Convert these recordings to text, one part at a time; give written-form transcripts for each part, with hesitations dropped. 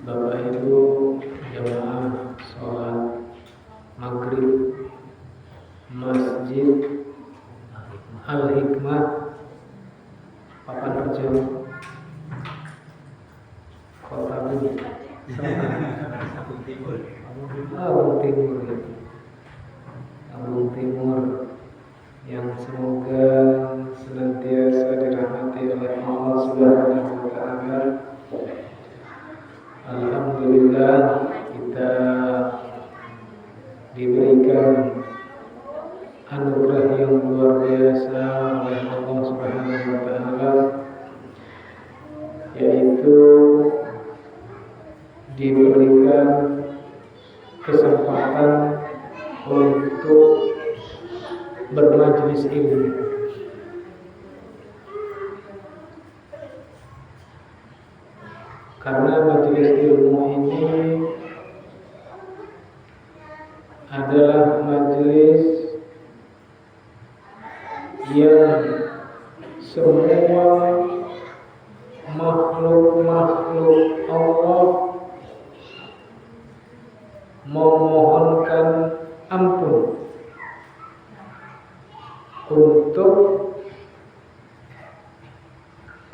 Bapak Ibu jamaah sholat maghrib Masjid Al-Hikmah Papan Rejo Kota Bumi Lampung Timur yang semoga senantiasa dirahmati oleh Allah Subhanahu wa Ta'ala. Alhamdulillah kita diberikan anugerah yang luar biasa oleh Allah Subhanahu wa Ta'ala, yaitu diberikan kesempatan untuk bermajlis ilmu. Karena majelis ilmu ini adalah majelis yang semua makhluk-makhluk Allah memohonkan ampun untuk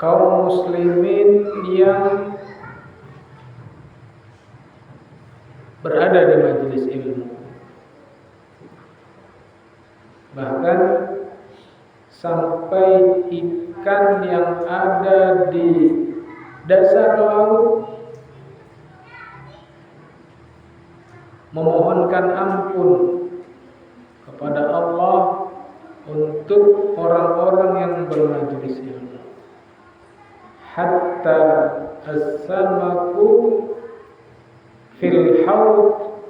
kaum muslimin yang berada di majelis ilmu. Bahkan sampai ikan yang ada di dasar laut memohonkan ampun kepada Allah untuk orang-orang yang bermajelis ilmu. Hatta as-samaku fil haud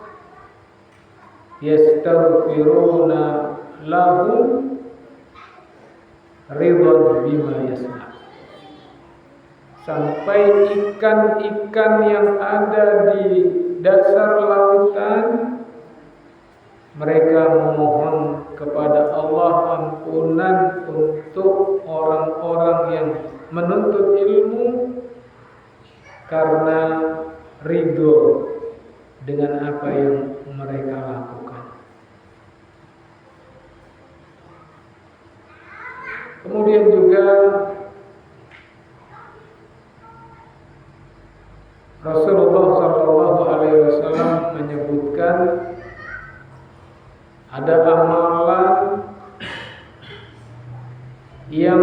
yastaghfiruna lahu ridwan bima yasna. Sampai ikan-ikan yang ada di dasar lautan mereka memohon kepada Allah ampunan untuk orang-orang yang menuntut ilmu karena ridho dengan apa yang mereka lakukan. Kemudian juga Rasulullah SAW menyebutkan ada amalan yang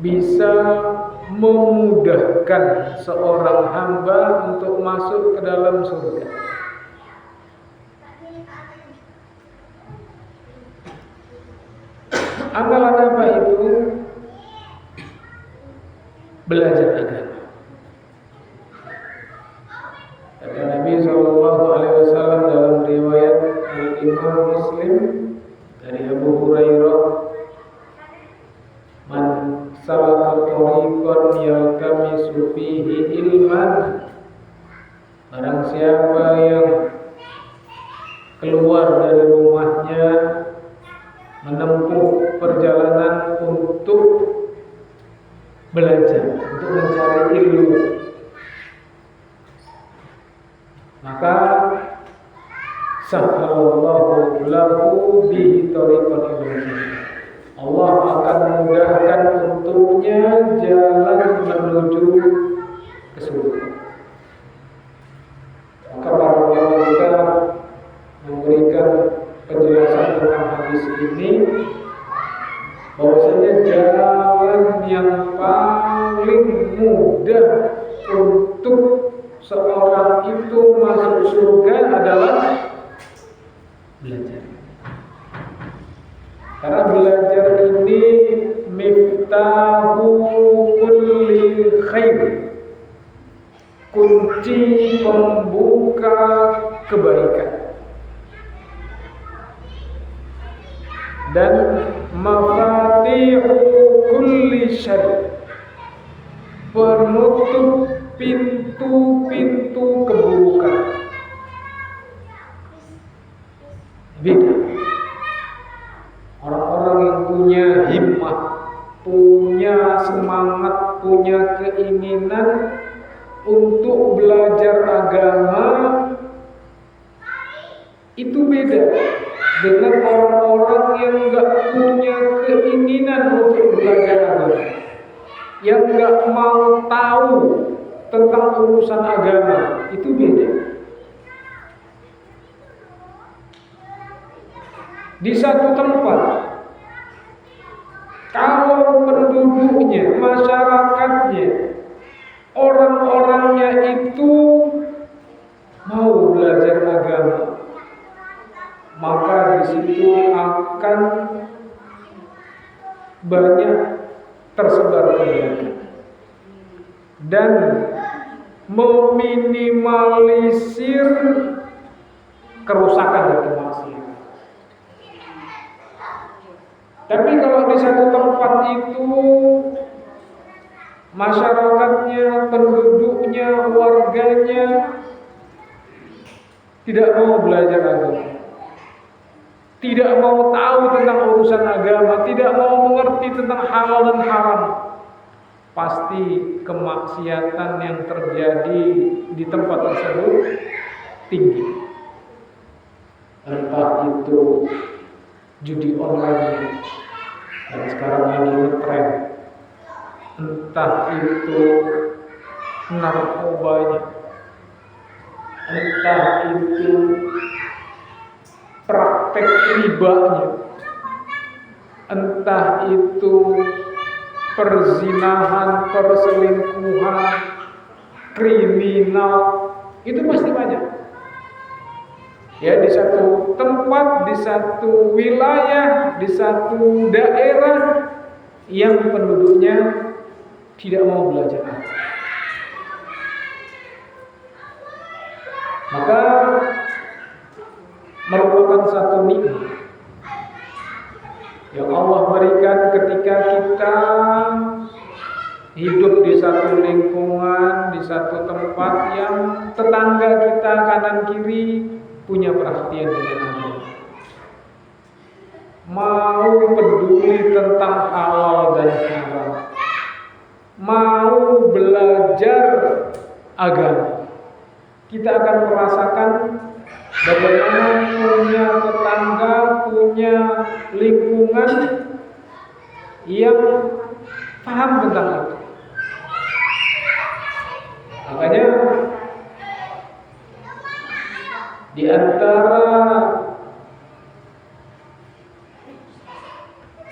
bisa memudahkan seorang hamba untuk masuk ke dalam surga. Amalan apa itu? Belajar agama. Kata Nabi SAW dalam riwayat Al-Imam Muslim dari Abu Hurairah, "Man salaka tariqan yaltamisu fihi ilman," barang siapa yang keluar dari rumahnya menempuh perjalanan untuk belajar, untuk mencari ilmu, maka sahhalallahu lahu bihi tariqan ilal jannah. Allah akan memudahkan untuknya jalan menuju ke surga. Maka para ulama memberikan penjelasan tentang hadis ini bahwasanya jalan yang paling mudah untuk seorang itu masuk surga adalah belajar. Karena belajar ini miftahu kulli khair, kunci pembuka kebaikan, dan mafatihu kulli syarr, penutup pintu-pintu keburukan. Beda orang-orang yang punya himmah, punya semangat, punya keinginan untuk belajar agama, itu beda dengan orang-orang yang gak punya keinginan untuk belajar agama, yang gak mau tahu tentang urusan agama. Itu beda. Di satu tempat, kalau penduduknya, masyarakatnya, orang-orangnya itu mau belajar agama, maka di situ akan banyak tersebar kebaikan dan meminimalisir kerusakan dan kemaksiatan. Tapi kalau di satu tempat itu masyarakatnya, penduduknya, warganya tidak mau belajar agama, tidak mau tahu tentang urusan agama, tidak mau mengerti tentang halal dan haram, pasti kemaksiatan yang terjadi di tempat tersebut tinggi. Entah itu judi online yang sekarang lagi ngetren, entah itu narkobanya, entah itu praktek ribanya, entah itu perzinahan, perselingkuhan, kriminal, itu pasti banyak. Ya, di satu tempat, di satu wilayah, di satu daerah yang penduduknya tidak mau belajar. Maka merupakan satu nikmat yang Allah berikan ketika kita hidup di satu lingkungan, di satu tempat yang tetangga kita kanan kiri punya perhatian dengan agama, mau peduli tentang halal dan haram, mau belajar agama. Kita akan merasakan bagaimana punya tetangga, punya lingkungan yang paham tentang itu. Makanya di antara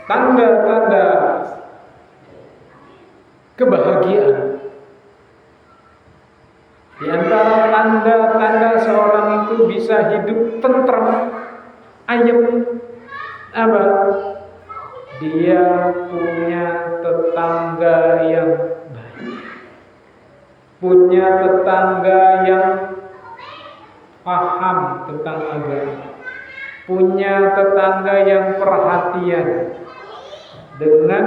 tanda-tanda kebahagiaan, di antara tanda-tanda seorang itu bisa hidup tentram, ayem, apa? Dia punya tetangga yang baik, punya tetangga yang paham tentang agama, punya tetangga yang perhatian dengan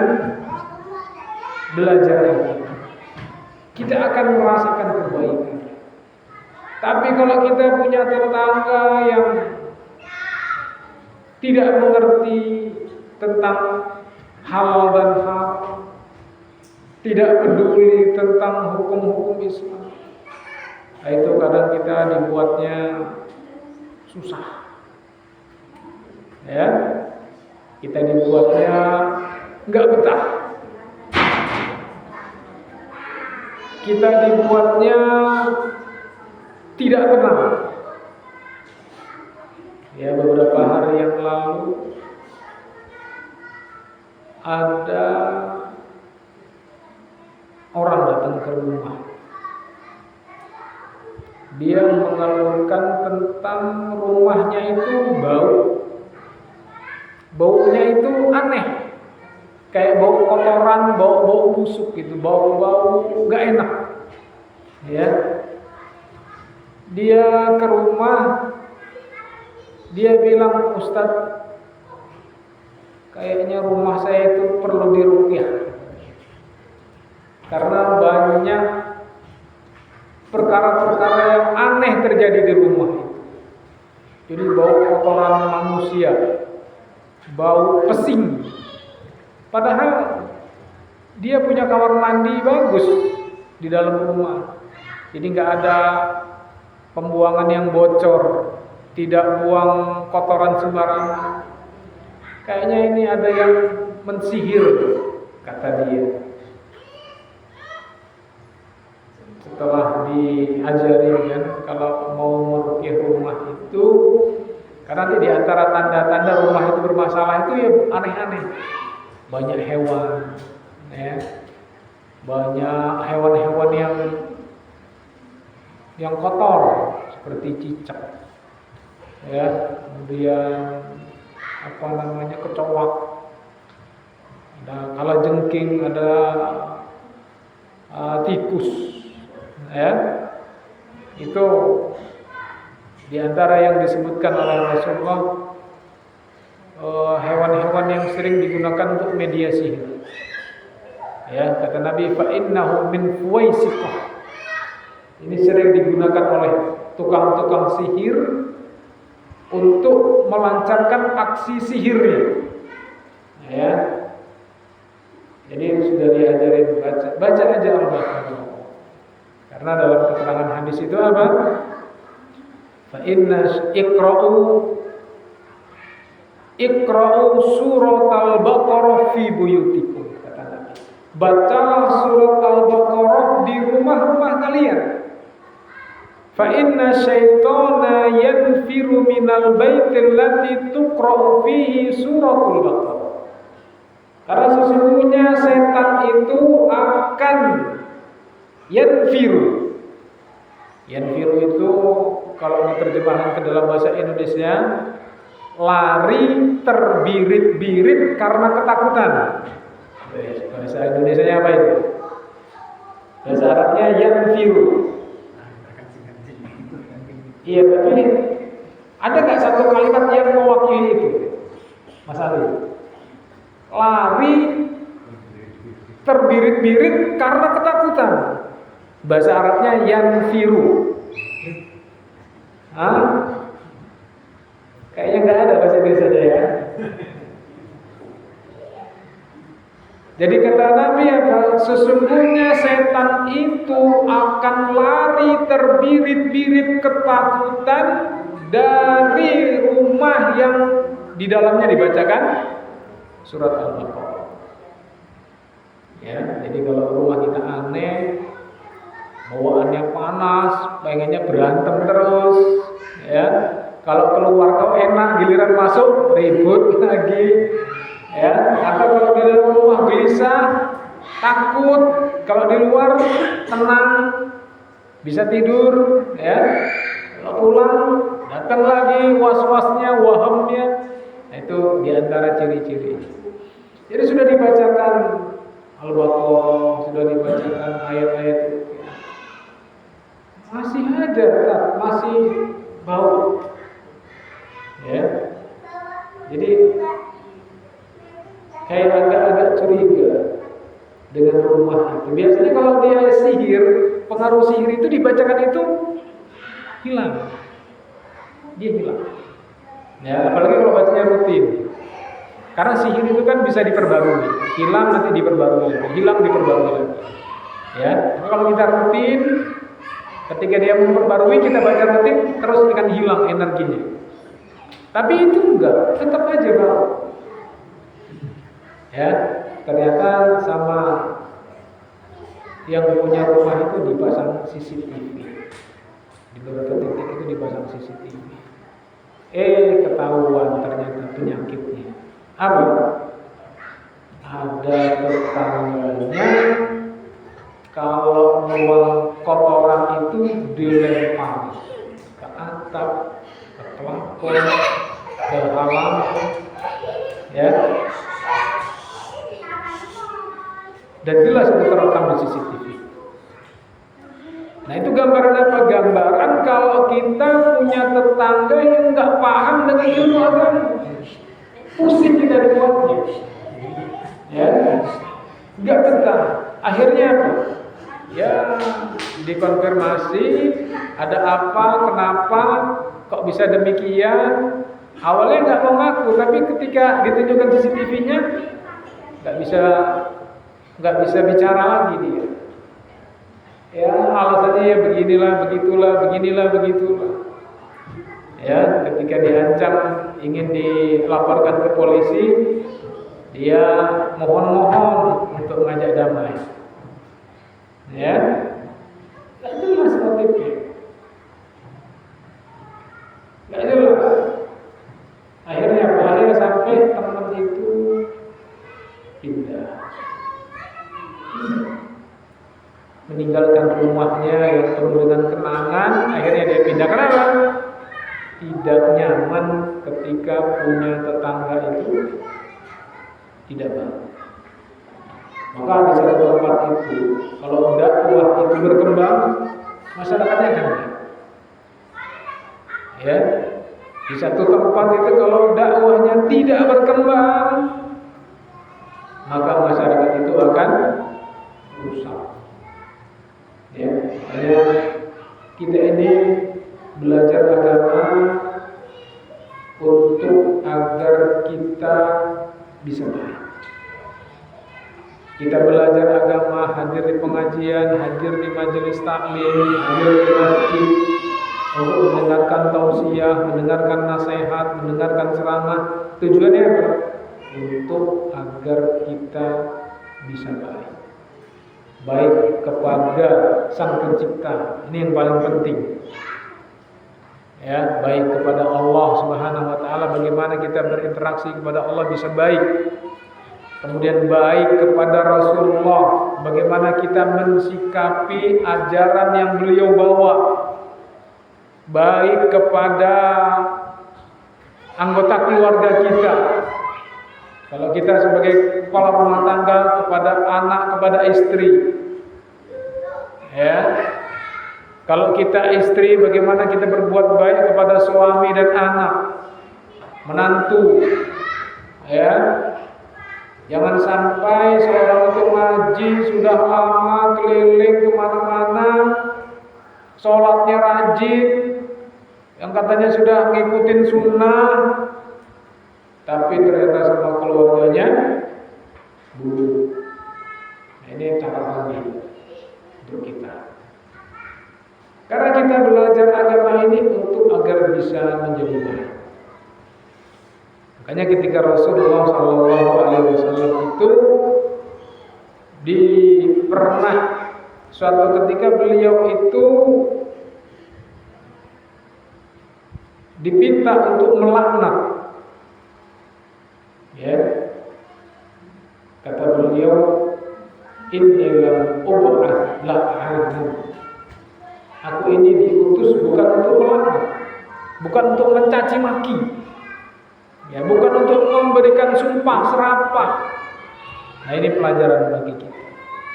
belajar agama. Kita akan merasakan kebaikan. Tapi kalau kita punya tetangga yang tidak mengerti tentang halal dan haram, tidak peduli tentang hukum-hukum Islam, nah itu kadang kita dibuatnya susah, ya, kita dibuatnya nggak betah, kita dibuatnya tidak tenang. Ya, beberapa hari yang lalu ada orang datang ke rumah. Dia mengeluhkan tentang rumahnya itu baunya itu aneh, kayak bau kotoran, bau busuk gitu, bau gak enak. Ya, dia ke rumah, dia bilang, "Ustadz, kayaknya rumah saya itu perlu diruqyah karena banyak perkara-perkara yang aneh terjadi di rumah itu. Jadi bau kotoran manusia, bau pesing. Padahal dia punya kamar mandi bagus di dalam rumah. Jadi nggak ada pembuangan yang bocor, tidak buang kotoran sembarangan. Kayaknya ini ada yang mensihir, kata dia. Setelah diajari kan, kalau mau meruqyah rumah itu, karena nanti di antara tanda-tanda rumah itu bermasalah itu ya aneh-aneh. Banyak hewan, ya. Banyak hewan-hewan yang kotor seperti cicak, ya. Kemudian apa namanya, kecoak, ada kalajengking, ada tikus, ya. Itu di antara yang disebutkan oleh Rasulullah, hewan-hewan yang sering digunakan untuk media sihir. Ya, kata Nabi, fa innahu min fuwaisiqah. Ini sering digunakan oleh tukang-tukang sihir untuk melancarkan aksi sihirnya. Ya. Jadi sudah diajarin baca aja Al-Baqarah. Karena dalam keterangan hadis itu apa? Fa inna iqra'u surat Al-Baqarah fi buyutikum, kata Nabi. Bacalah surat Al-Baqarah di rumah-rumah kalian. Fa inna syaitana yanfiru minal baitil lati tuqra'u fihi suratul Baqarah. Karena sesungguhnya setan itu akan yanfiru. Yanfiru itu kalau diterjemahkan ke dalam bahasa Indonesia, lari terbirit-birit karena ketakutan. Bahasa Indonesianya apa itu? Bahasa Arabnya yanfiru. Iya, tapi ada nggak satu kalimat yang mewakili itu, Mas Ali? Lari terbirit-birit karena ketakutan. Bahasa Arabnya yanfiru. Kayaknya nggak ada bahasa Indonesia ya. Jadi kata Nabi apa? Sesungguhnya setan itu akan lari terbirit-birit ketakutan dari rumah yang di dalamnya dibacakan surat Al-Baqarah. Ya, jadi kalau rumah kita aneh, bawaannya panas, pengennya berantem terus, ya. Kalau keluar kau enak, giliran masuk ribut lagi. Ya, atau kalau di dalam rumah gelisah, takut, kalau di luar tenang, bisa tidur, ya. Kalau pulang datang lagi was-wasnya, wahamnya. Nah, itu diantara ciri-ciri. Jadi sudah dibacakan Al-Baqarah, sudah dibacakan ayat-ayat itu, masih aja, masih bau, ya. Jadi kayak agak-agak curiga dengan rumah itu. Biasanya kalau dia sihir, pengaruh sihir itu dibacakan itu hilang, dia hilang. Ya, apalagi kalau bacanya rutin. Karena sihir itu kan bisa diperbarui, hilang nanti diperbarui lagi, hilang diperbarui lagi. Ya, kalau kita rutin, ketika dia memperbarui kita baca rutin, terus akan hilang energinya. Tapi itu enggak, tetap aja bang. Ya, ternyata sama yang punya rumah itu dipasang CCTV. Di beberapa titik itu dipasang CCTV. Ketahuan ternyata penyakitnya. Apa? Ada tetangganya kalau buang kotoran itu dilempar ke atap, ke plafon, ke halaman, ya. Dan jelas itu terekam di CCTV. Nah, itu gambaran apa? Gambaran kalau kita punya tetangga yang nggak paham dengan ilmu agama, pusing kita dibuatnya, ya, nggak betah. Akhirnya apa? Ya, dikonfirmasi ada apa, kenapa, kok bisa demikian. Awalnya nggak mau ngaku, tapi ketika ditunjukkan CCTV-nya nggak nggak bisa bicara lagi dia. Ya alasannya ya beginilah, begitulah, beginilah, begitulah. Ya, ketika diancam ingin dilaporkan ke polisi, dia mohon-mohon untuk mengajak damai. Ya, nggak jelas motifnya, nggak jelas. Akhirnya apa? Akhirnya sampai teman itu pindah, meninggalkan rumahnya yang penuh dengan kenangan. Akhirnya dia pindah. Kenapa? Tidak nyaman ketika punya tetangga itu tidak baik. Maka di satu tempat itu, kalau dakwah itu berkembang, masyarakatnya akan baik. Ya, di satu tempat itu kalau dakwahnya tidak berkembang, maka masyarakat itu akan rusak. Ya, makanya kita ini belajar agama untuk agar kita bisa baik. Kita belajar agama, hadir di pengajian, hadir di majelis taklim, hadir di masjid untuk mendengarkan tausiah, mendengarkan nasihat, mendengarkan ceramah. Tujuannya apa? Untuk agar kita bisa baik. Baik kepada Sang Pencipta. Ini yang paling penting. Ya, baik kepada Allah Subhanahu wa taala, bagaimana kita berinteraksi kepada Allah bisa baik. Kemudian baik kepada Rasulullah, bagaimana kita mensikapi ajaran yang beliau bawa. Baik kepada anggota keluarga kita. Kalau kita sebagai kepala rumah tangga, kepada anak, kepada istri. Ya. Kalau kita istri, bagaimana kita berbuat baik kepada suami dan anak, menantu, ya. Jangan sampai seorang itu ngaji sudah lama keliling kemana-mana, sholatnya rajin, yang katanya sudah ngikutin sunnah, tapi ternyata sama keluarganya buruk. Nah, ini catatan untuk kita. Karena kita belajar agama ini untuk agar bisa menjadi baik. Makanya ketika Rasulullah SAW itu pernah suatu ketika beliau itu dipinta untuk melaknat. Ya. Kata beliau, inni lam ub'ats la'anan. Aku ini diutus bukan untuk melaknat, bukan untuk mencaci maki, ya, bukan untuk memberikan sumpah serapah. Nah, ini pelajaran bagi kita.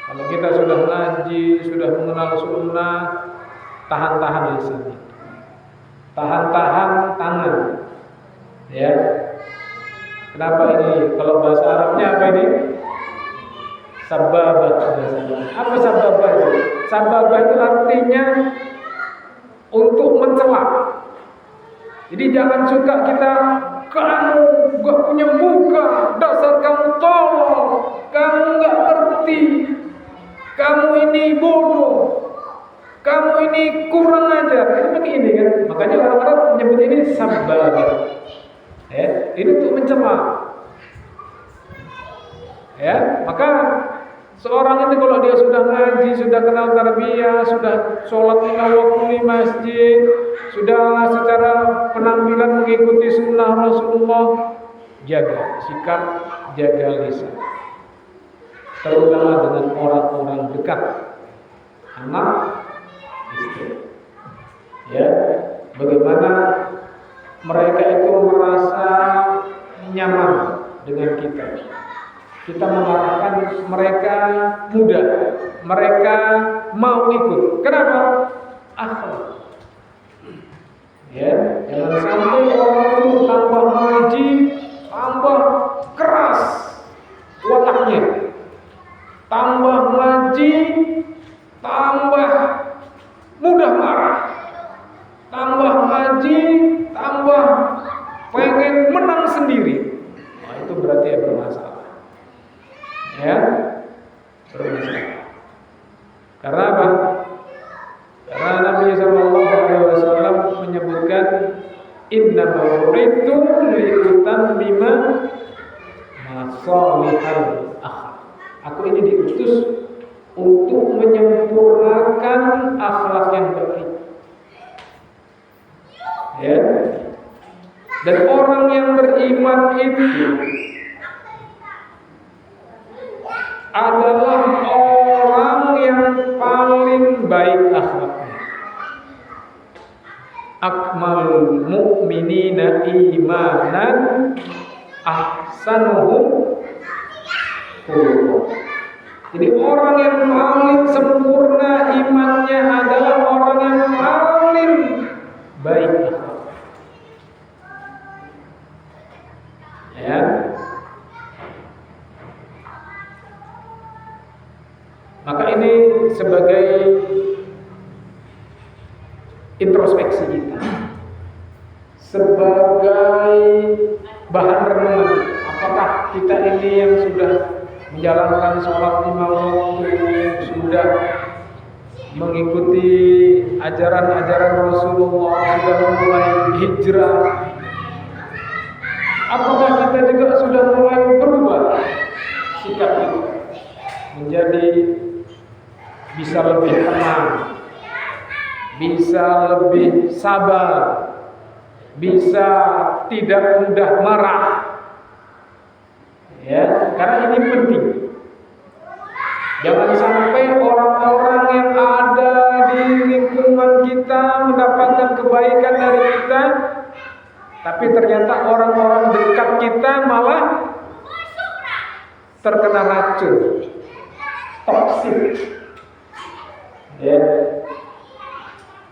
Kalau kita sudah ngaji, sudah mengenal sunnah, tahan-tahan lisan, tahan-tahan tangan. Ya, kenapa ini? Kalau bahasa Arabnya apa ini? Sababah. Apa sababah itu? Sababah itu artinya untuk mencela. Jadi jangan suka kita, kamu gak punya muka, dasar kamu tolol, kamu gak ngerti, kamu ini bodoh, kamu ini kurang ajar. Ini ini kan. Makanya orang-orang menyebut ini sababah. Ya, ini untuk mencela. Ya, maka seorang itu kalau dia sudah ngaji, sudah kenal tarbiyah, sudah sholat 5 waktu di masjid, sudah secara penampilan mengikuti sunnah Rasulullah, jaga sikap, jaga lisan, terutama dengan orang-orang dekat, anak, istri. Ya, bagaimana mereka itu merasa nyaman dengan kita. Kita mengarahkan mereka mudah, mereka mau ikut. Kenapa? Akhlak. Ya, jangan sampai orang itu tambah ngaji, tambah keras wataknya, tambah ngaji, tambah mudah marah, tambah ngaji, tambah pengen menang sendiri. Nah, itu berarti ada masalah. Ya, bermasalah. Karena apa? Karena Nabi SAW menyebutkan inna bu'itsu liutammima masalihal akhlak. Aku ini diutus untuk menyempurnakan akhlak yang baik. Ya. Dan orang yang beriman itu adalah orang yang paling baik akhlaknya. Akmalul mu'minina imanan ahsanuhum khuluqan. Jadi orang yang paling sempurna imannya adalah orang yang paling baik akhlaknya. Ya. Maka ini sebagai introspeksi kita, sebagai bahan renungan. Apakah kita ini yang sudah menjalankan sholat 5 waktu, sudah mengikuti ajaran-ajaran Rasulullah, sudah mulai hijrah? Apakah kita juga sudah mulai berubah sikap kita menjadi bisa lebih tenang, bisa lebih sabar, bisa tidak mudah marah? Ya, karena ini penting. Jangan sampai orang-orang yang ada di lingkungan kita mendapatkan kebaikan dari kita, tapi ternyata orang-orang dekat kita malah terkena racun toksik. Ya.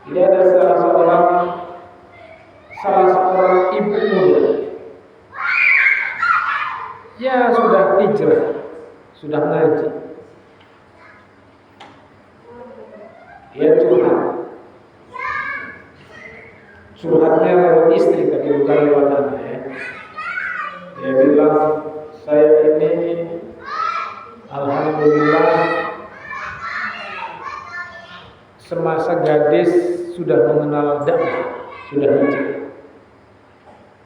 Ini ada salah seorang ibu muda. Ya sudah hijrah, sudah ngaji. Dia curhatnya lewat istri, tapi bukan lewat anak ya. Dia bilang, saya ini alhamdulillah semasa gadis sudah mengenal dakwah, sudah hijrah.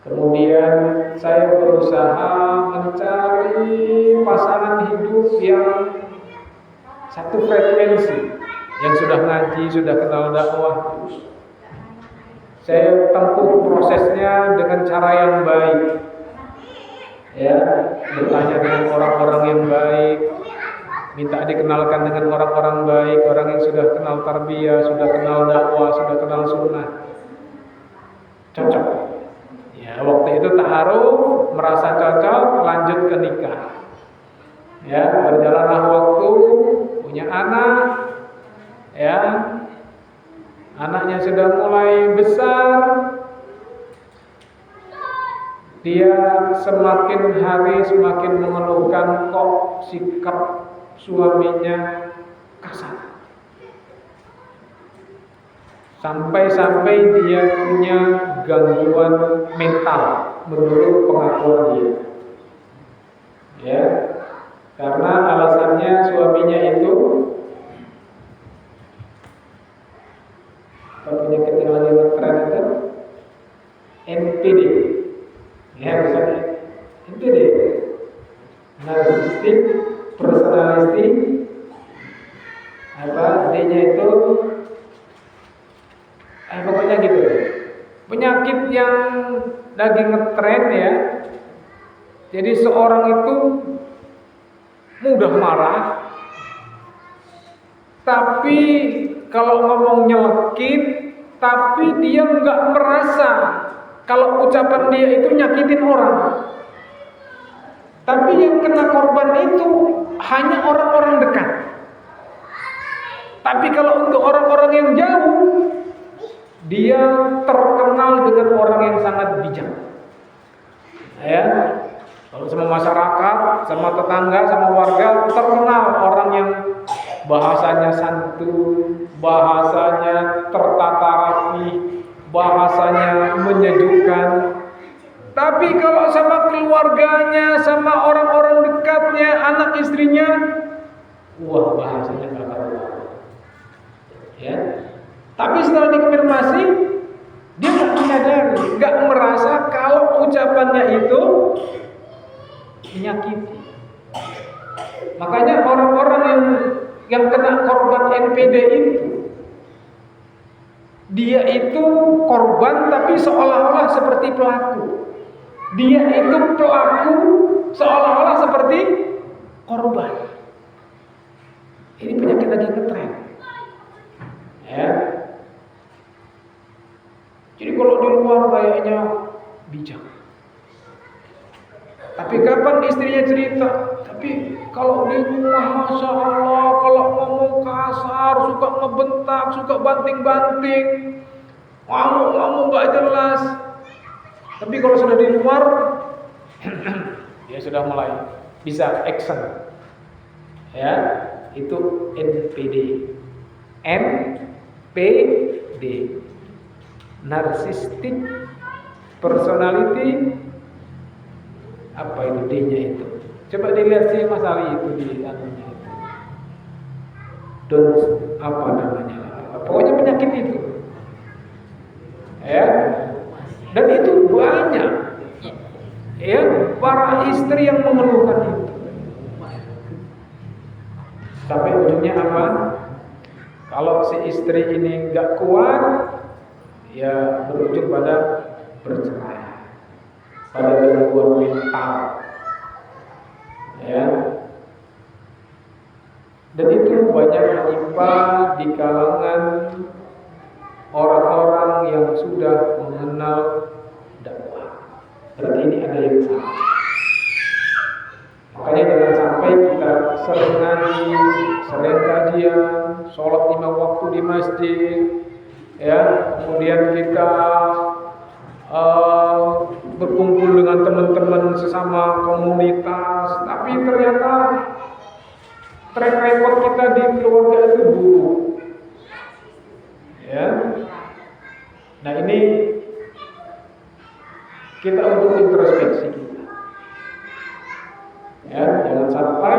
Kemudian saya berusaha mencari pasangan hidup yang satu frekuensi, yang sudah ngaji, sudah kenal dakwah. Saya tempuh prosesnya dengan cara yang baik, ya, bertanya dengan orang-orang yang baik, minta dikenalkan dengan orang-orang baik, orang yang sudah kenal tarbiyah, sudah kenal dakwah, sudah kenal sunnah. Cocok. Ya, waktu itu ta'aruf, merasa cocok, lanjut ke nikah. Ya, berjalanlah waktu, punya anak, ya, anaknya sudah mulai besar. Dia semakin hari semakin mengeluhkan kok sikap suaminya kasar. Sampai-sampai dia punya gangguan mental menurut pengakuan dia. Ya, karena alasannya suaminya itu apa penyakit yang lagi ngetren itu? NPD. Ya, misalnya NPD, narcissistic personality, apa D-nya itu, pokoknya gitu. Penyakit yang lagi ngetren ya. Jadi seorang itu mudah marah, tapi kalau ngomong nyelekit, tapi dia nggak merasa kalau ucapan dia itu nyakitin orang. Tapi yang kena korban itu hanya orang-orang dekat. Tapi kalau untuk orang-orang yang jauh, dia terkenal dengan orang yang sangat bijak. Ya, kalau sama masyarakat, sama tetangga, sama warga, terkenal orang yang bahasanya santun, bahasanya tertata rapi, bahasanya menyejukkan. Tapi kalau sama keluarganya, sama orang-orang dekatnya, anak istrinya, Wah, bahasanya nggak karuan. Ya. Tapi setelah dikonfirmasi, dia nggak menyadari, nggak merasa kalau ucapannya itu menyakiti. Makanya orang-orang yang kena korban NPD itu, dia itu korban tapi seolah-olah seperti pelaku. Dia itu pelaku seolah-olah seperti korban. Ini penyakit lagi ngetren. Ya. Jadi kalau di luar kayaknya bijak. Tapi kapan istrinya cerita? Tapi kalau di rumah, Masya Allah, kalau ngomong kasar, suka ngebentak, suka banting-banting, ngomong gak jelas. Tapi kalau sudah di luar, dia sudah mulai bisa action. Ya, itu NPD. NPD. Narcissistic personality. Apa itu D-nya itu? Coba dilihat sih Mas Ali itu di anunya itu. Apa namanya? Pokoknya penyakit itu. Ya. Dan itu banyak. Ya, para istri yang mengeluhkan itu. Sampai ujungnya apa? Kalau si istri ini nggak kuat, ya berujung pada bercerai, pada gangguan mental, ya. Dan itu banyak menimpa di kalangan orang-orang yang sudah mengenal dakwah. Berarti ini ada yang salah. Makanya jangan sampai kita sering ngaji, sering kajian, sholat 5 waktu di masjid, ya, kemudian kita berkumpul dengan teman-teman sesama komunitas, tapi ternyata track record kita di keluarga itu buruk. Ya. Nah, ini kita untuk introspeksi kita. Ya, jangan sampai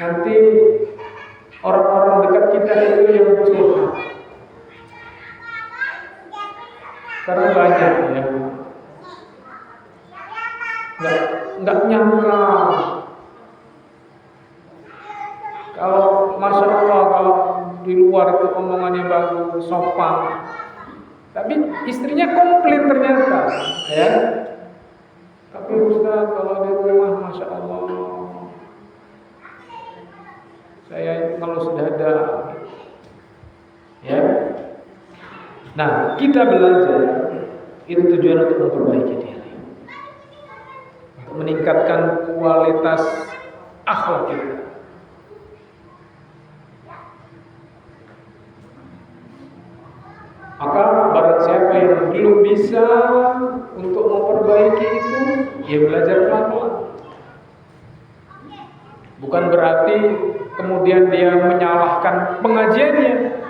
nanti orang-orang dekat kita itu yang curhat. Karena banyak yang nggak nyangka. Kalau Masya Allah, kalau di luar itu omongannya bagus, sopan, tapi istrinya komplain ternyata, ya. Tapi Ustaz, kalau di rumah Masya Allah, saya ngelus dada, ya. Nah, kita belajar itu tujuan untuk memperbaiki diri, untuk meningkatkan kualitas akhlak kita. Maka barang siapa yang belum bisa untuk memperbaiki itu, ya belajar pelan-pelan. Bukan berarti kemudian dia menyalahkan pengajiannya.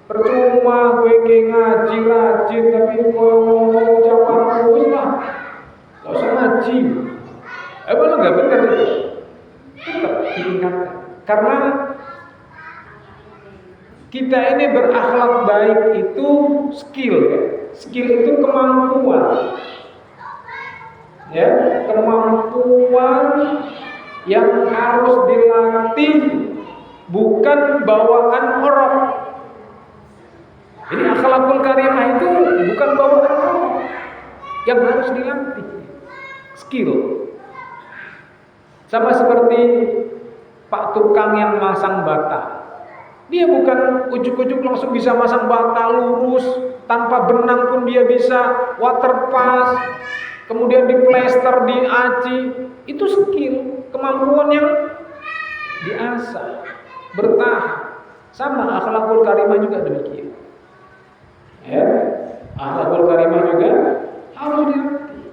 Percuma gue ngaji rajin tapi ngomong ucapan terus lah, gak usah ngaji. Malah gak benar itu. Tetap diingatkan. Karena kita ini berakhlak baik itu skill, ya. Skill itu kemampuan, ya, kemampuan yang harus dilatih, bukan bawaan orang. Jadi akhlakul karimah itu bukan bawaan orang, yang harus dilatih, skill. Sama seperti Pak tukang yang masang bata. Dia bukan ujuk-ujuk langsung bisa masang bata lurus, tanpa benang pun dia bisa waterpass, kemudian di plester, di aci. Itu skill, kemampuan yang diasah, bertahap. Sama akhlakul karimah juga demikian. Ya, akhlakul karimah juga harus dilatih.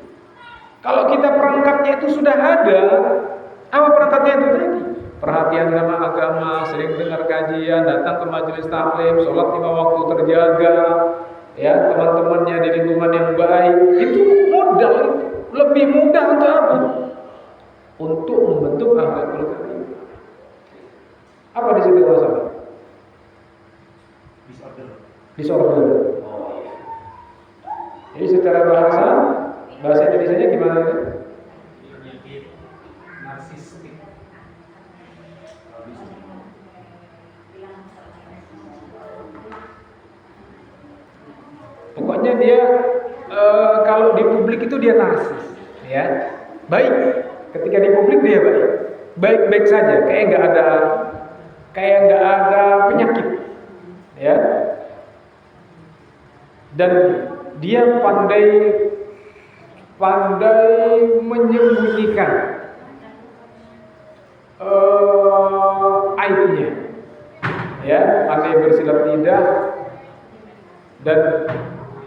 Kalau kita perangkatnya itu sudah ada, apa perangkatnya itu tadi? Perhatian sama agama, sering dengar kajian, datang ke majelis taklim, sholat 5 waktu terjaga, ya, teman-temannya di lingkungan yang baik, itu modal, lebih mudah untuk apa? Untuk membentuk akhlakul karimah. di situ masalah? Disorder. Oh iya. Jadi secara bahasa Indonesianya gimana itu? Penyakit narsistik. Pokoknya dia kalau di publik itu dia narsis, ya. Baik, ketika di publik dia baik-baik saja, kayak nggak ada penyakit, ya. Dan dia pandai menyembunyikan aibnya, ya, pandai bersilat lidah dan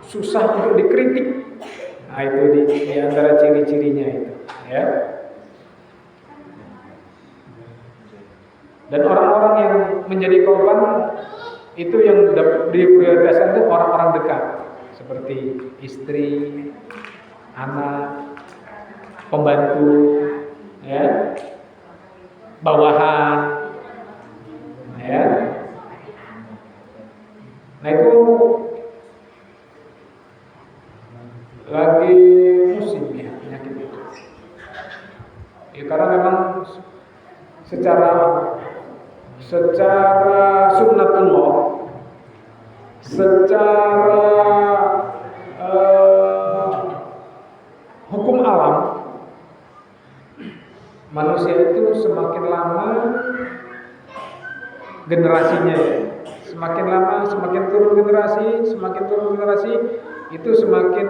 susah untuk dikritik. Nah, itu di antara ciri-cirinya itu, ya. Dan orang-orang yang menjadi korban itu yang diprioritaskan itu orang-orang dekat, seperti istri, anak, pembantu, ya, bawahan, ya. Nah, itu lagi musim ya penyakit itu. Ya, karena memang secara sunnatullah, secara hukum alam, manusia itu semakin lama generasinya, semakin lama semakin turun generasi itu semakin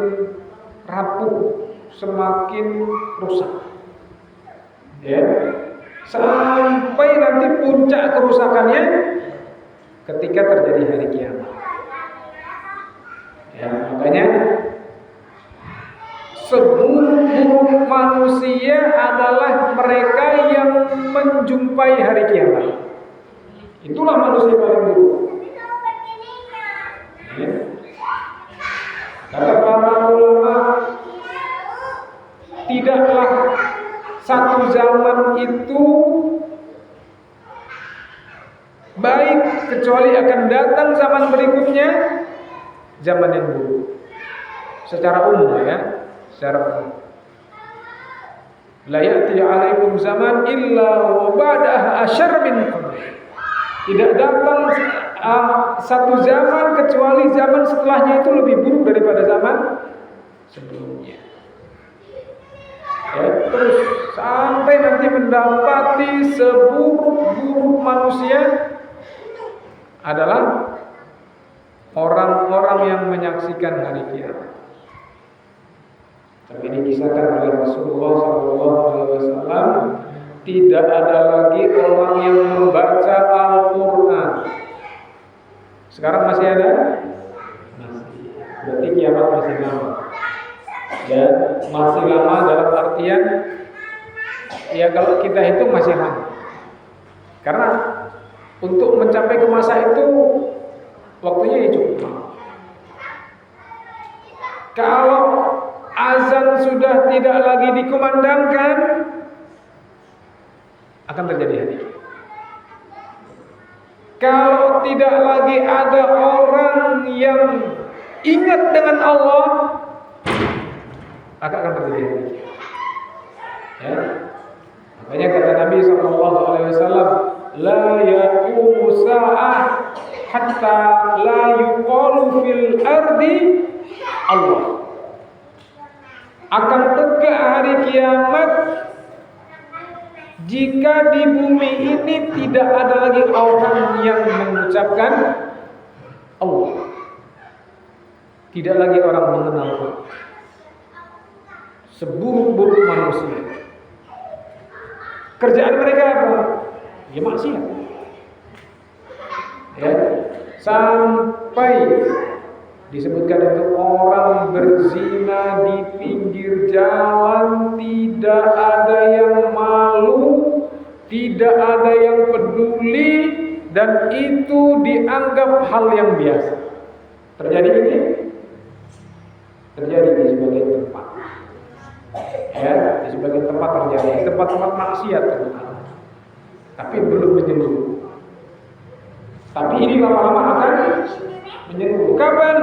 rapuh, semakin rusak, ya, sampai nanti puncak kerusakannya ketika terjadi hari kiamat. Ya, makanya seburuk manusia adalah mereka yang menjumpai hari kiamat. Itulah manusia paling buruk. Ya. Kata para ulama, tidaklah satu zaman itu baik kecuali akan datang zaman berikutnya, zaman yang buruk. Secara umum, ya, secara umum. La ya'ti 'alaikum zaman illa wa ba'dahu asyarr min qabl. Tidak datang satu zaman kecuali zaman setelahnya itu lebih buruk daripada zaman sebelumnya. Ya, terus sampai nanti mendapati seburuk-buruk manusia adalah orang-orang yang menyaksikan hari kiamat. Tapi dikisahkan oleh Rasulullah SAW, tidak ada lagi orang yang membaca Al-Quran. Sekarang masih ada? Masih. Berarti kiamat masih lama. Ya, masih lama dalam artian, ya kalau kita hitung masih lama. Karena untuk mencapai ke masa itu waktunya cukup lama. Kalau azan sudah tidak lagi dikumandangkan, akan terjadi hari kiamat. Kalau tidak lagi ada orang yang ingat dengan Allah, akan terjadi hari kiamat. Ya. Makanya kata Nabi SAW, la yaqumu sa'ah hatta la yuqalu fil ardi Allah. Akan tegak hari kiamat jika di bumi ini tidak ada lagi orang yang mengucapkan Allah, tidak lagi orang mengenal Allah. Seburuk-buruk manusia, kerjaan mereka apa? Ya maksiat. Ya, sampai disebutkan itu orang berzina di pinggir jalan, tidak ada yang malu, tidak ada yang peduli, dan itu dianggap hal yang biasa. Terjadi ini? Terjadi di sebagian tempat. Ya, di sebagian tempat terjadi, tempat-tempat maksiat terutama. Tapi belum menyeluruh. Tapi ini lama-lama akan menyeluruh. Kapan?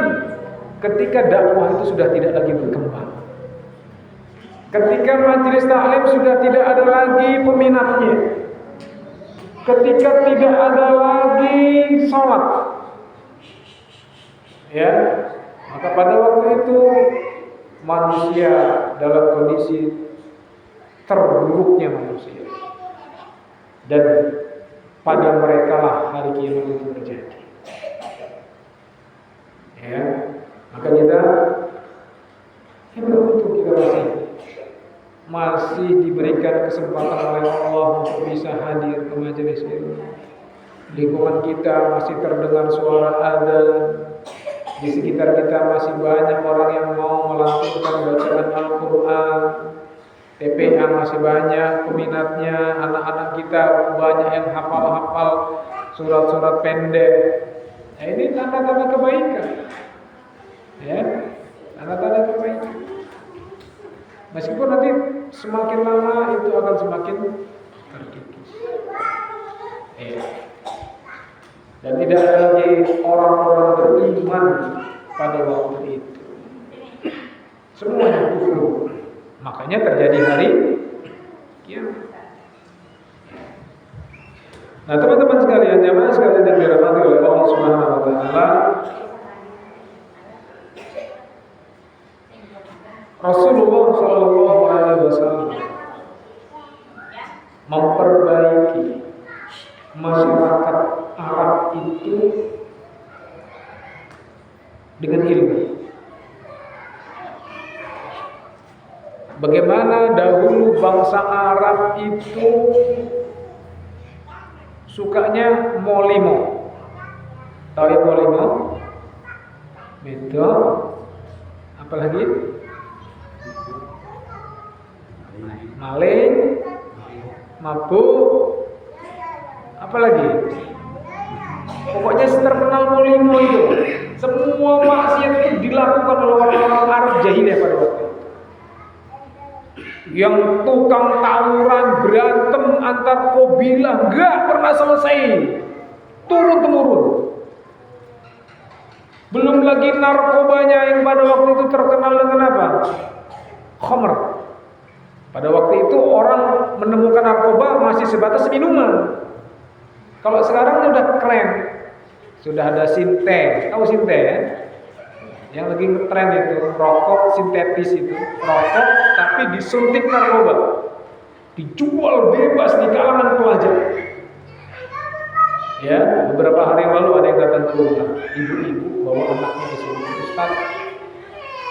Ketika dakwah itu sudah tidak lagi berkembang. Ketika majelis taklim sudah tidak ada lagi peminatnya. Ketika tidak ada lagi sholat. Ya, maka pada waktu itu manusia dalam kondisi terburuknya manusia. Dan pada mereka lah hari kiamat itu terjadi. Ya, maka kita beruntung kita masih diberikan kesempatan oleh Allah untuk bisa hadir ke majelis ini. Lingkungan kita masih terdengar suara adzan. Di sekitar kita masih banyak orang yang mau melantunkan bacaan Al-Quran. TPA masih banyak peminatnya, anak-anak kita banyak yang hafal-hafal surat-surat pendek. Nah, ini tanda-tanda kebaikan. Ya, tanda-tanda kebaikan. Meskipun nanti semakin lama itu akan semakin terkikis. Ya. Dan tidak ada lagi orang-orang beriman pada waktu itu. Semuanya kufur. Makanya terjadi hari kiamat. Nah, teman-teman sekalian, jamaah sekalian yang dirahmati oleh Allah Subhanahu wa taala, Rasulullah sallallahu alaihi wasallam memperbaiki masyarakat Arab itu dengan ilmu. Bagaimana dahulu bangsa Arab itu sukanya molimo. Tahu ya molimo? Betul. Apalagi? Maling, mabuk, apalagi? Pokoknya terkenal molimo itu. Semua maksiat itu dilakukan oleh orang-orang Arab jahiliyah pada waktu itu. Yang tukang tawuran berantem antar kabilah nggak pernah selesai, turun temurun. Belum lagi narkobanya yang pada waktu itu terkenal dengan apa? Khamr. Pada waktu itu orang menemukan narkoba masih sebatas minuman. Kalau sekarang udah keren, sudah ada sinte, tahu sinte ya? Yang lagi ngetren itu rokok sintetis itu, rokok tapi disuntik narkoba, dijual bebas di kalangan pelajar. Ya, beberapa hari yang lalu ada yang datang ke rumah, ibu-ibu bawa anaknya ke sini. Ustaz,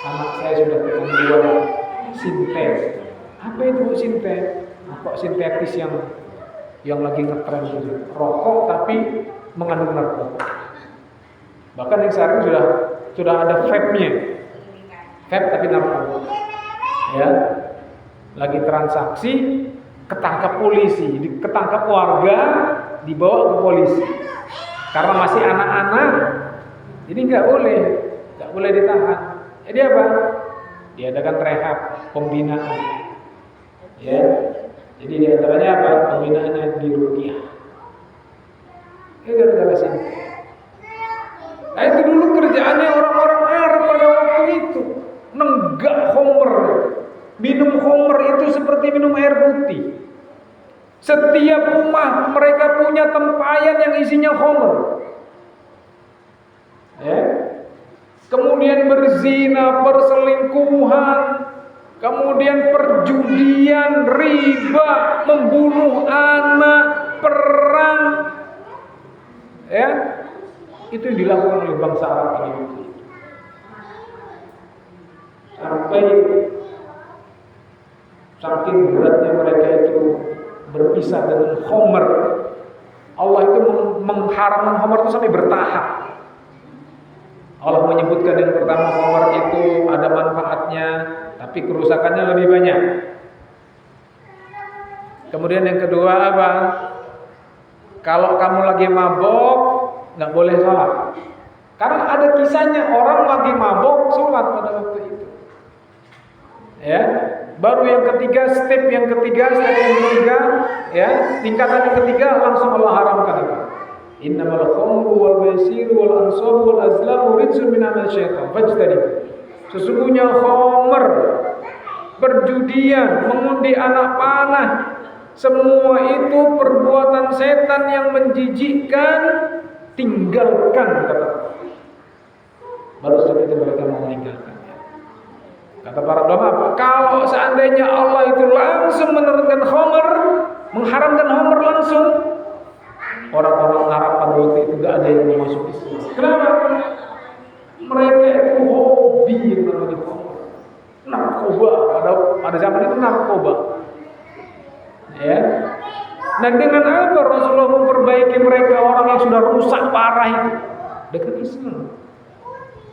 anak saya sudah kecanduan sintetis. Apa itu sintetis? Rokok sintetis yang lagi ngetren itu, rokok tapi mengandung narkoba. Bahkan yang sekarang sudah ada vape-nya, vape tapi narkoba. Ya, lagi transaksi, ketangkap polisi, ketangkap warga, dibawa ke polisi. Karena masih anak-anak, jadi nggak boleh ditahan. Jadi apa? Diadakan rehab, pembinaan. Ya, jadi diantaranya apa? Pembinaannya di Rukiah. Gara-gara sini. Nah, itu dulu kerjaannya orang-orang Arab pada waktu itu. Nenggak homer. Minum homer itu seperti minum air putih. Setiap rumah mereka punya tempayan yang isinya homer. Ya. Kemudian berzina, perselingkuhan, kemudian perjudian, riba, membunuh anak, perang. Ya. Itu yang dilakukan oleh bangsa Arab pada waktu itu. Sampai saking beratnya mereka itu berpisah dengan khamr. Allah itu mengharamkan khamr itu sampai bertahap. Allah menyebutkan yang pertama khamr itu ada manfaatnya, tapi kerusakannya lebih banyak. Kemudian yang kedua apa? Kalau kamu lagi mabok, nggak boleh sholat. Karena ada kisahnya orang lagi mabok sholat pada waktu itu. Ya, baru yang ketiga, step yang ketiga, ya, tingkatan yang ketiga langsung Allah haramkan apa? Innamal khamru wal maisiru wal ansabu wal azlamu rijsun min amali syaitan fajtanibu. Sesungguhnya khamr, perjudian, mengundi anak panah, semua itu perbuatan setan yang menjijikkan, tinggalkan kata. Baru setelah itu mereka mau meninggalkannya. Kata para ulama, kalau seandainya Allah itu langsung menerangkan khamr, mengharamkan khamr langsung, orang-orang Arab pada waktu itu gak ada yang mau masuk Islam. Kenapa? Mereka itu hobi yang namanya khamr, narkoba. Pada zaman itu narkoba. Ya. Nah, dengan apa Rasulullah memperbaiki mereka orang yang sudah rusak parah itu? Dengan Islam.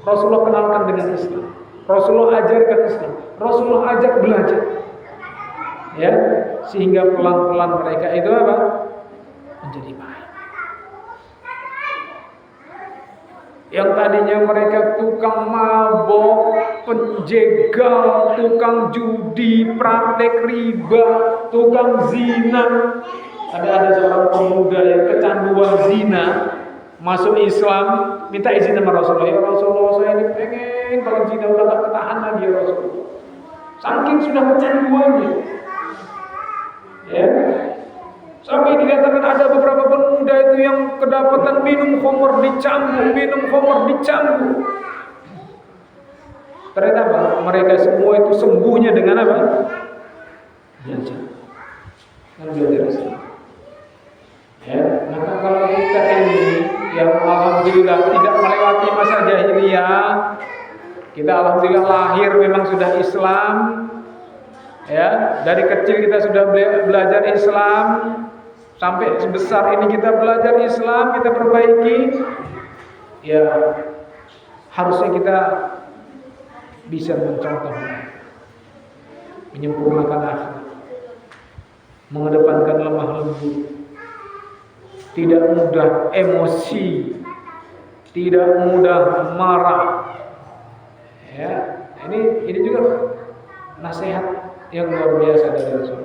Rasulullah kenalkan dengan Islam. Rasulullah ajarkan Islam. Rasulullah ajak belajar. Ya, sehingga pelan-pelan mereka itu apa? Menjadi baik. Yang tadinya mereka tukang mabok, penjegal, tukang judi, praktek riba, tukang zina. Ada seorang pemuda yang kecanduan zina, masuk Islam, minta izin sama Rasulullah. Ya Rasulullah, saya ini pengen kalau zina udah gak ketahan lagi ya Rasulullah. Saking sudah kecanduannya. Ya. Sampai dikatakan ada beberapa pemuda itu yang kedapatan minum khamr dicambuk. Ternyata apa? Mereka semua itu sembuhnya dengan apa? Belajar. Dengan belajar Islam. Ya, maka kalau kita ini yang alhamdulillah tidak melewati masa jahiliyah, kita alhamdulillah lahir memang sudah Islam. Ya, dari kecil kita sudah belajar Islam. Sampai sebesar ini kita belajar Islam, kita perbaiki. Ya, harusnya kita bisa mencontoh, menyempurnakan akhlak, mengedepankan lemah lembut, tidak mudah emosi, tidak mudah marah. Ya, ini juga nasihat yang luar biasa dari Rasulullah.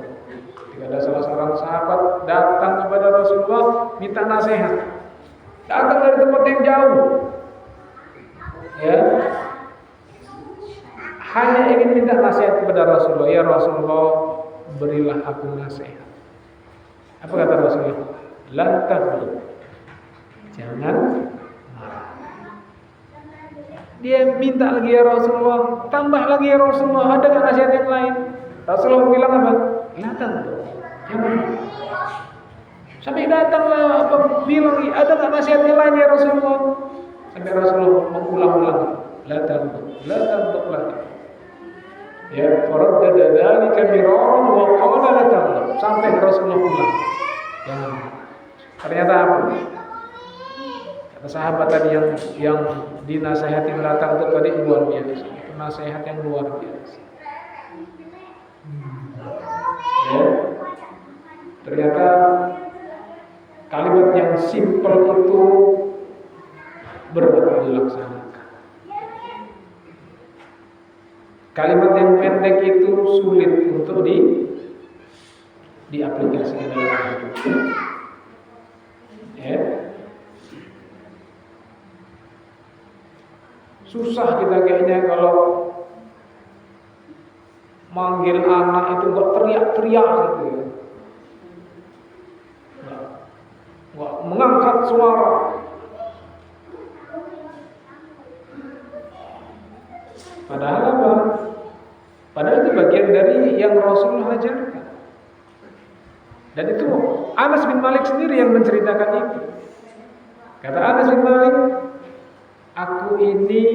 Ada salah seorang sahabat datang kepada Rasulullah minta nasihat. Datang dari tempat yang jauh. Ya. Hanya ingin minta nasihat kepada Rasulullah. Ya Rasulullah, berilah aku nasihat. Apa kata Rasulullah? La taghdab. Jangan marah. Dia minta lagi ya Rasulullah, tambah lagi ya Rasulullah, ada enggak nasihat yang lain? Rasulullah bilang apa? La taghdab. Sampai datanglah bilang ada nggak nasihatnya lain ya Rasulullah? Sampai Rasulullah mengulang-ulang, la taghdab. Ya, faraddada dzalika miraran wa qala la taghdab. Sampai Rasulullah ulang. Jangan. Ternyata apa? Kata sahabat tadi yang dinasihatin datang itu tadi luar biasa. Itu nasihat yang luar biasa. Ya. Ternyata kalimat yang simpel itu berat dilaksanakan. Kalimat yang pendek itu sulit untuk diaplikasikan dalam hidup. Ya. Susah kita kayaknya kalau manggil anak itu nggak teriak-teriak gitu ya. Nggak mengangkat suara. Padahal apa? Padahal itu bagian dari yang Rasulullah ajarkan. Dan itu Anas bin Malik sendiri yang menceritakan itu. Kata Anas bin Malik, aku ini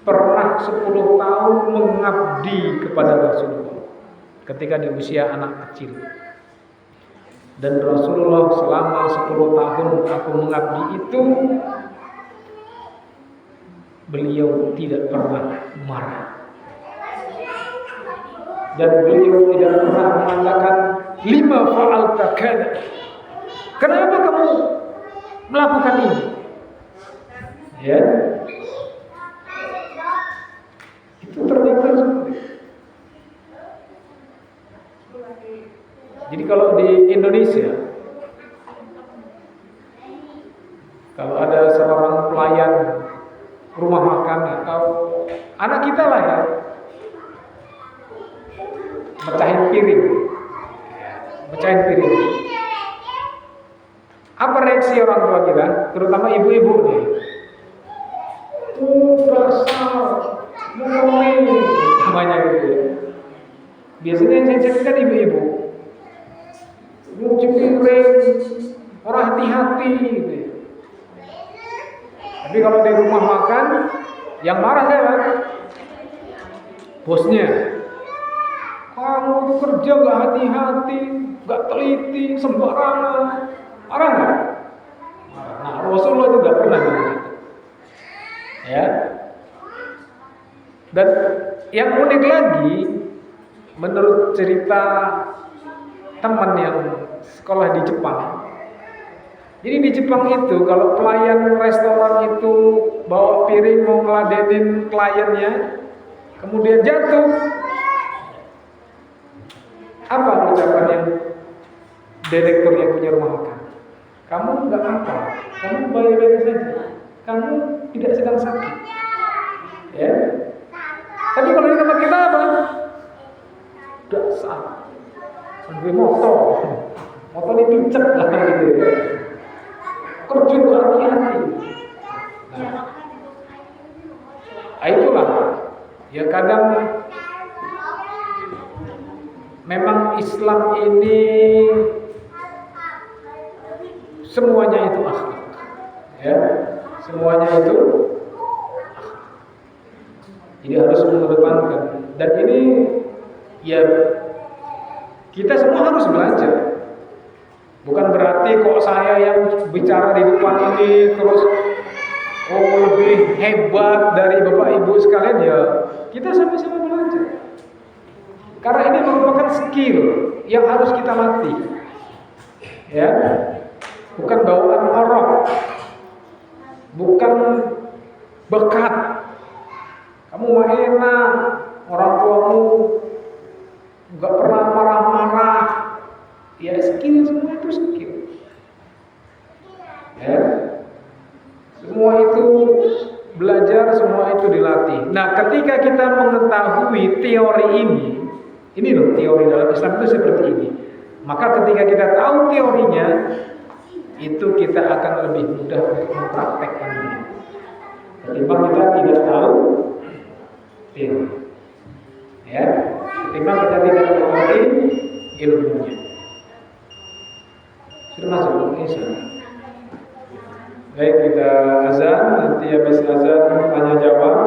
pernah 10 tahun mengabdi kepada Rasulullah ketika di usia anak kecil. Dan Rasulullah selama 10 tahun aku mengabdi itu, beliau tidak pernah marah. Dan beliau tidak pernah mengatakan lima fa'alta kada. Kenapa kamu melakukan ini? Ya. Itu ternyata seperti. Jadi kalau di Indonesia Kalau ada seorang pelayan rumah makan atau anak kita lah ya, mecahin piring. Apa reaksi orang tua kita, terutama ibu-ibu nih? Dasar, ngomongin, namanya gitu ya. Biasanya yang saya kan ibu-ibu, nyuci piring, orang hati-hati gitu ya. Tapi kalau di rumah makan, yang marah siapa? Bosnya. Kamu kerja gak hati-hati, gak teliti, sembarangan. Marah nggak? Nah, Rasulullah itu gak pernah begitu. Ya. Dan yang unik lagi, menurut cerita teman yang sekolah di Jepang. Jadi di Jepang itu kalau pelayan restoran itu bawa piring mau ngeladenin kliennya, kemudian jatuh, apa ucapan yang direktur yang punya rumah makan? Kamu nggak apa, kamu baik-baik saja, kamu tidak sedang sakit, ya. Tapi kalau di tempat kita apa? Dasar, sampai motor dipicek lah gitu. Kerja hati-hati. Nah, itulah. Ya kadang memang Islam ini semuanya itu akhlak. Ya, semuanya itu akhlak. Jadi harus mengedepankan. Dan ini ya kita semua harus belajar. Bukan berarti kok saya yang bicara di depan ini terus lebih hebat dari Bapak Ibu sekalian, ya kita sama-sama belajar. Karena ini merupakan skill yang harus kita latih. Ya. Bukan bawaan orang. Bukan bakat. Kamu mah enak, orang tuamu enggak pernah marah-marah. Ya skill, semua itu skill. Ya. Semua itu belajar, semua itu dilatih. Nah, ketika kita mengetahui teori ini loh teori dalam Islam itu seperti ini. Maka ketika kita tahu teorinya, itu kita akan lebih mudah untuk mempraktekkannya. Ketimbang kita tidak tahu teori. Ya, ketimbang kita tidak mengerti ilmunya. Sudah masuk Isya. Baik, kita azan, nanti habis azan tanya jawab.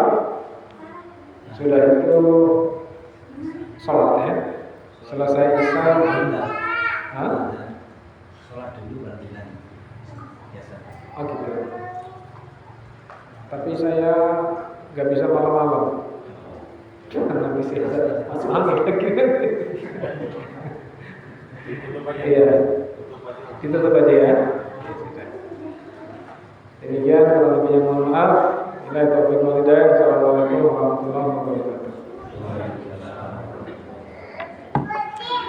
Sudah itu sholat ya. Selesai Isya. Sholat dulu berarti nanti. Biasa. Oh gitu. Tapi saya nggak bisa malam-malam. Karena bisa masuk angin lagi. Iya. Ditutup aja ya. Demikian, kalau lebih yang mohon maaf. Bila taufiq wal hidayah. Assalamualaikum warahmatullahi wabarakatuh.